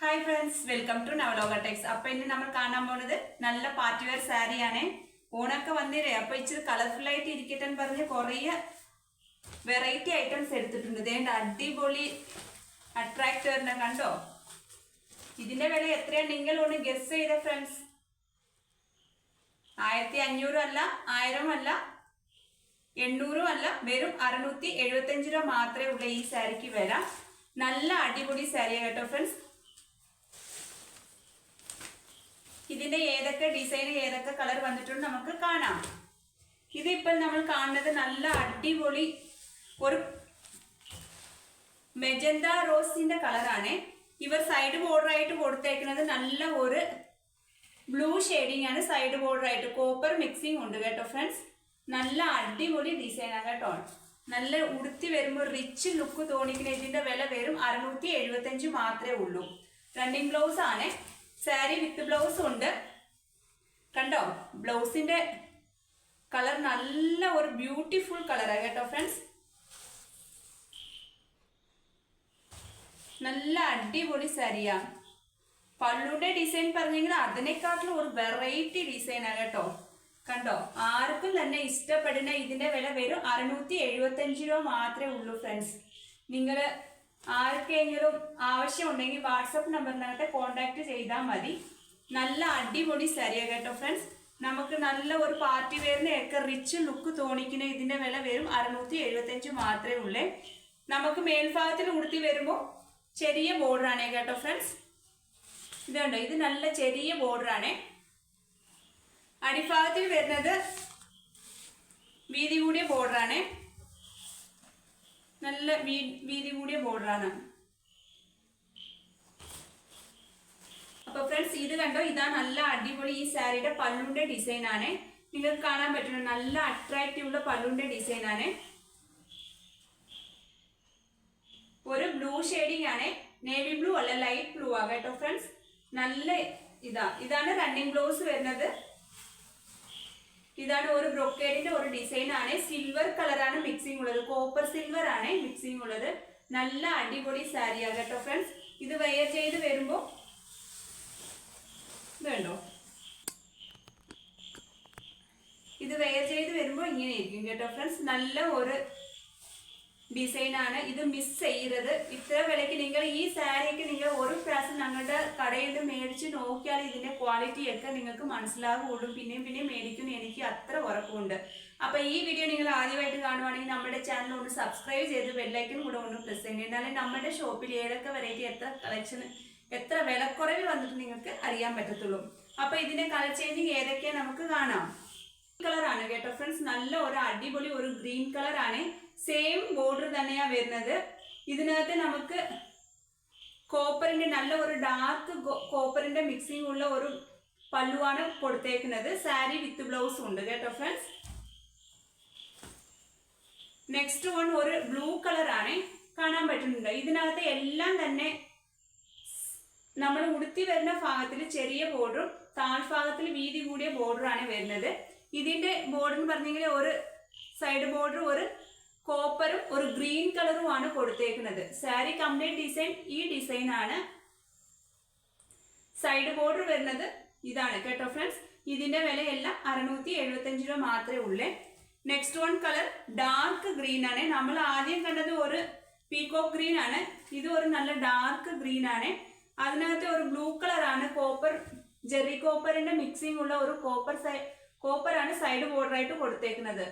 Hi friends, welcome to Navaloka techs. അപ്പൊ ഇന്ന് നമ്മൾ കാണാൻ പോണത് നല്ല പാർട്ടി വെയർ സാരിയാണ്. ഓണൊക്കെ വന്നില്ലേ, അപ്പൊ ഇച്ചിരി കളർഫുൾ ആയിട്ട് ഇരിക്കട്ടെ എന്ന് പറഞ്ഞ് കുറേ വെറൈറ്റി ഐറ്റംസ് എടുത്തിട്ടുണ്ട്. ഇതേണ്ട അടിപൊളി അട്രാക്ടറിനെ കണ്ടോ? ഇതിന്റെ വില എത്രയാണ് നിങ്ങൾ ഒന്ന് ഗസ് ചെയ്ത ഫ്രണ്ട്സ്? 1500 അല്ല, 1000 അല്ല, 800 അല്ല, വെറും 675 രൂപ മാത്രമേ ഉള്ളൂ ഈ സാരിക്ക് വില. നല്ല അടിപൊളി സാരിയാണ് കേട്ടോ ഫ്രണ്ട്സ്. ഇതിന്റെ ഏതൊക്കെ ഡിസൈൻ ഏതൊക്കെ കളർ വന്നിട്ടുണ്ട് നമുക്ക് കാണാം. ഇതിപ്പോൾ നമ്മൾ കാണുന്നത് നല്ല അടിപൊളി ഒരു മെജന്ത റോസിന്റെ കളറാണ്. ഇവർ സൈഡ് ബോർഡർ ആയിട്ട് കൊടുത്തേക്കുന്നത് നല്ല ഒരു ബ്ലൂ ഷെയ്ഡിങ് ആണ്. സൈഡ് ബോർഡർ ആയിട്ട് കോപ്പർ മിക്സിംഗ് ഉണ്ട് കേട്ടോ ഫ്രണ്ട്സ്. നല്ല അടിപൊളി ഡിസൈൻ ആണ് കേട്ടോ. നല്ല ഉടുത്തി വരുമ്പോൾ റിച്ച് ലുക്ക് തോന്നിക്കുന്ന ഇതിന്റെ വില വെറും 675 മാത്രമേ ഉള്ളൂ. റണ്ണിങ് ബ്ലൗസ് ആണ്. സാരി വിത്ത് ബ്ലൗസ് ഉണ്ട്. കണ്ടോ, ബ്ലൗസിന്റെ കളർ നല്ല ഒരു ബ്യൂട്ടിഫുൾ കളറാണ് കേട്ടോ ഫ്രണ്ട്സ്. നല്ല അടിപൊളി സാരിയാ. പള്ളുടെ ഡിസൈൻ പറഞ്ഞെങ്കിൽ അതിനെക്കാട്ടിലും ഒരു വെറൈറ്റി ഡിസൈനാണ് കേട്ടോ. കണ്ടോ, ആർക്കും തന്നെ ഇഷ്ടപ്പെടുന്ന ഇതിന്റെ വില വെറും 675 രൂപ മാത്രമേ ഉള്ളൂ ഫ്രണ്ട്സ്. നിങ്ങൾ ആർക്കെങ്കിലും ആവശ്യമുണ്ടെങ്കിൽ വാട്സപ്പ് നമ്പറിനകത്ത് കോണ്ടാക്ട് ചെയ്താൽ മതി. നല്ല അടിപൊളി സാരിയാണ് കേട്ടോ ഫ്രണ്ട്സ്. നമുക്ക് നല്ല ഒരു പാർട്ടി വെയറിനെയൊക്കെ റിച്ച് ലുക്ക് തോന്നിക്കുന്ന ഇതിന്റെ വില വെറും 675 മാത്രമേ ഉള്ളേ. നമുക്ക് മേൽഭാഗത്തിൽ ഉടുത്തി വരുമ്പോൾ ചെറിയ ബോർഡർ ആണ് കേട്ടോ ഫ്രണ്ട്സ്. ഇതുണ്ടോ, ഇത് നല്ല ചെറിയ ബോർഡർ ആണ്. അടിഭാഗത്തിൽ വരുന്നത് വീതി കൂടിയ ബോർഡർ ആണ്. നല്ല വീതി കൂടിയ ബോർഡർ ആണ്. അപ്പൊ ഫ്രണ്ട്സ് ഇത് കണ്ടോ, ഇതാ നല്ല അടിപൊളി ഈ സാരിയുടെ പല്ലുന്റെ ഡിസൈൻ ആണ്. നിങ്ങൾക്ക് കാണാൻ പറ്റുന്ന നല്ല അട്രാക്റ്റീവ് പല്ലുന്റെ ഡിസൈൻ ആണ്. ഒരു ബ്ലൂ ഷെയ്ഡിങ് ആണ്. നേവി ബ്ലൂ അല്ല, ലൈറ്റ് ബ്ലൂ ആ കേട്ടോ ഫ്രണ്ട്സ്. നല്ല ഇതാണ് റണ്ണിങ് ബ്ലൗസ് വരുന്നത്. ഇതാണ് ഒരു ബ്രൊക്കേഡിന്റെ ഒരു ഡിസൈൻ ആണ്. സിൽവർ കളറാണ് മിക്സിംഗ് ഉള്ളത്. കോപ്പർ സിൽവർ ആണ് മിക്സിംഗ് ഉള്ളത്. നല്ല അടിപൊളി സാരിയാ കേട്ടോ ഫ്രണ്ട്സ്. ഇത് വെയർ ചെയ്ത് വരുമ്പോ ഇതുണ്ടോ, ഇത് വെയർ ചെയ്ത് വരുമ്പോ ഇങ്ങനെ ഇരിക്കും കേട്ടോ ഫ്രണ്ട്സ്. നല്ല ഒരു ഡിസൈൻ ആണ്. ഇത് മിസ് ചെയ്യരുത്. ഇത്ര വിലയ്ക്ക് നിങ്ങൾ ഈ സാരിയൊക്കെ നിങ്ങൾ ഒരു പ്രാവശ്യം ഞങ്ങളുടെ കടയിൽ മേടിച്ച് നോക്കിയാൽ ഇതിന്റെ ക്വാളിറ്റി ഒക്കെ നിങ്ങൾക്ക് മനസ്സിലാവുകയുള്ളൂ. പിന്നെയും പിന്നെയും മേടിക്കുന്ന എനിക്ക് അത്ര ഉറപ്പുണ്ട്. അപ്പൊ ഈ വീഡിയോ നിങ്ങൾ ആദ്യമായിട്ട് കാണുവാണെങ്കിൽ നമ്മുടെ ചാനൽ ഒന്ന് സബ്സ്ക്രൈബ് ചെയ്ത് ബെല്ലൈക്കൻ കൂടെ ഒന്ന് പ്രസ് ചെയ്യുക. എന്നാലേ നമ്മുടെ ഷോപ്പിൽ ഏതൊക്കെ വെറൈറ്റി എത്ര കളക്ഷൻ എത്ര വിലക്കുറവിൽ വന്നിട്ട് നിങ്ങൾക്ക് അറിയാൻ പറ്റത്തുള്ളൂ. അപ്പൊ ഇതിന്റെ കളർ ചേഞ്ചിങ് ഏതൊക്കെയാണ് നമുക്ക് കാണാം. കളറാണ് കേട്ടോ ഫ്രണ്ട്സ്. നല്ല ഒരു അടിപൊളി ഒരു ഗ്രീൻ കളർ ആണ്. സെയിം ബോർഡർ തന്നെയാ വരുന്നത്. ഇതിനകത്ത് നമുക്ക് കോപ്പറിന്റെ നല്ല ഒരു ഡാർക്ക് കോപ്പറിന്റെ മിക്സിംഗ് ഉള്ള ഒരു പല്ലുവാണ് കൊടുത്തേക്കുന്നത്. സാരി വിത്ത് ബ്ലൗസ് ഉണ്ട് കേട്ടോ ഫ്രണ്ട്സ്. നെക്സ്റ്റ് വൺ ഒരു ബ്ലൂ കളർ ആണ്. കാണാൻ പറ്റുന്നുണ്ട്. ഇതിനകത്ത് എല്ലാം തന്നെ നമ്മൾ ഉടുത്തി വരുന്ന ഭാഗത്തിൽ ചെറിയ ബോർഡറും താഴ്ഭാഗത്തിൽ വീതി കൂടിയ ബോർഡറാണ് വരുന്നത്. ഇതിന്റെ ബോർഡർ എന്ന് പറഞ്ഞെങ്കിൽ ഒരു സൈഡ് ബോർഡർ ഒരു കോപ്പറും ഒരു ഗ്രീൻ കളറും ആണ് കൊടുത്തേക്കുന്നത്. സാരി കംപ്ലീറ്റ് ഡിസൈൻ ഈ ഡിസൈൻ ആണ്. സൈഡ് ബോർഡർ വരുന്നത് ഇതാണ് കേട്ടോ ഫ്രണ്ട്സ്. ഇതിന്റെ വിലയെല്ലാം 675 രൂപ മാത്രമേ ഉള്ളേ. Next one colour dark green ആണ്. നമ്മൾ ആദ്യം കണ്ടത് ഒരു പീകോക്ക് ഗ്രീൻ ആണ്. ഇത് ഒരു നല്ല ഡാർക്ക് ഗ്രീൻ ആണ്. അതിനകത്ത് ഒരു ബ്ലൂ കളർ ആണ്. കോപ്പർ ജെറി കോപ്പറിന്റെ മിക്സിംഗ് ഉള്ള ഒരു കോപ്പറാണ് സൈഡ് ബോർഡർ ആയിട്ട് കൊടുത്തേക്കുന്നത്.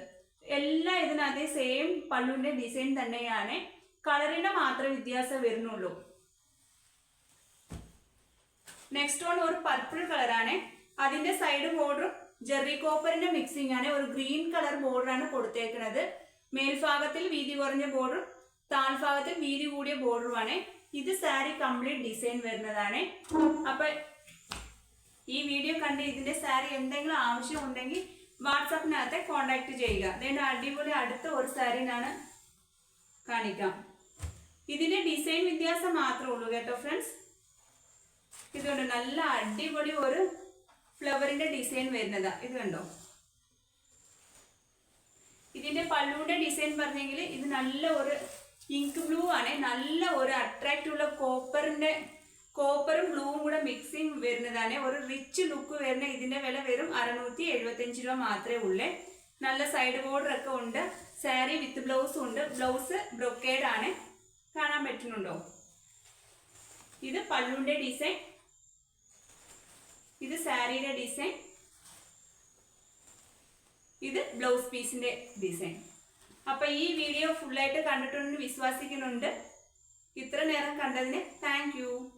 എല്ലാം ഇതിനകത്ത് സെയിം പല്ലുവിന്റെ ഡിസൈൻ തന്നെയാണ്. കളറിന്റെ മാത്രമേ വ്യത്യാസം വരുന്നുള്ളൂ. നെക്സ്റ്റ് വൺ ഒരു പർപ്പിൾ കളറാണ്. അതിന്റെ സൈഡ് ബോർഡറും ജെറി കോപ്പറിന്റെ മിക്സിംഗ് ആണ്. ഒരു ഗ്രീൻ കളർ ബോർഡറാണ് കൊടുത്തേക്കുന്നത്. മേൽഭാഗത്തിൽ വീതി കുറഞ്ഞ ബോർഡറും താഴ്ഭാഗത്തിൽ വീതി കൂടിയ ബോർഡറുമാണ്. ഇത് സാരി കംപ്ലീറ്റ് ഡിസൈൻ വരുന്നതാണ്. അപ്പൊ ഈ വീഡിയോ കണ്ട് ഇതിന്റെ സാരി എന്തെങ്കിലും ആവശ്യം ഉണ്ടെങ്കിൽ വാട്സാപ്പിനകത്ത് കോണ്ടാക്ട് ചെയ്യുക. അതിന്റെ അടിപൊളി അടുത്ത ഒരു സാരിനാണ് കാണിക്കാം. ഇതിന്റെ ഡിസൈൻ വ്യത്യാസം മാത്രമേ ഉള്ളൂ കേട്ടോ ഫ്രണ്ട്സ്. ഇതുകൊണ്ട് നല്ല അടിപൊളി ഒരു ഫ്ലവറിന്റെ ഡിസൈൻ വരുന്നതാ. ഇത് കണ്ടോ, ഇതിന്റെ പല്ലുവിന്റെ ഡിസൈൻ പറഞ്ഞെങ്കിൽ ഇത് നല്ല ഒരു ഇങ്ക് ബ്ലൂ ആണ്. നല്ല ഒരു അട്രാക്റ്റീവ് കോപ്പറിന്റെ കോപ്പറും ബ്ലൂവും കൂടെ മിക്സിങ് വരുന്നതാണ്. ഒരു റിച്ച് ലുക്ക് വരുന്ന ഇതിന്റെ വില വെറും 675 രൂപ മാത്രമേ ഉള്ളേ. നല്ല സൈഡ് ബോർഡർ ഒക്കെ ഉണ്ട്. സാരി വിത്ത് ബ്ലൗസും ഉണ്ട്. ബ്ലൗസ് ബ്രൊക്കേഡ് ആണ്. കാണാൻ പറ്റുന്നുണ്ടോ? ഇത് പല്ലുവിന്റെ ഡിസൈൻ, ഇത് സാരിയുടെ ഡിസൈൻ, ഇത് ബ്ലൗസ് പീസിന്റെ ഡിസൈൻ. അപ്പൊ ഈ വീഡിയോ ഫുള്ളായിട്ട് കണ്ടിട്ടുണ്ടെന്ന് വിശ്വസിക്കുന്നുണ്ട്. ഇത്ര നേരം കണ്ടതിന് താങ്ക് യു.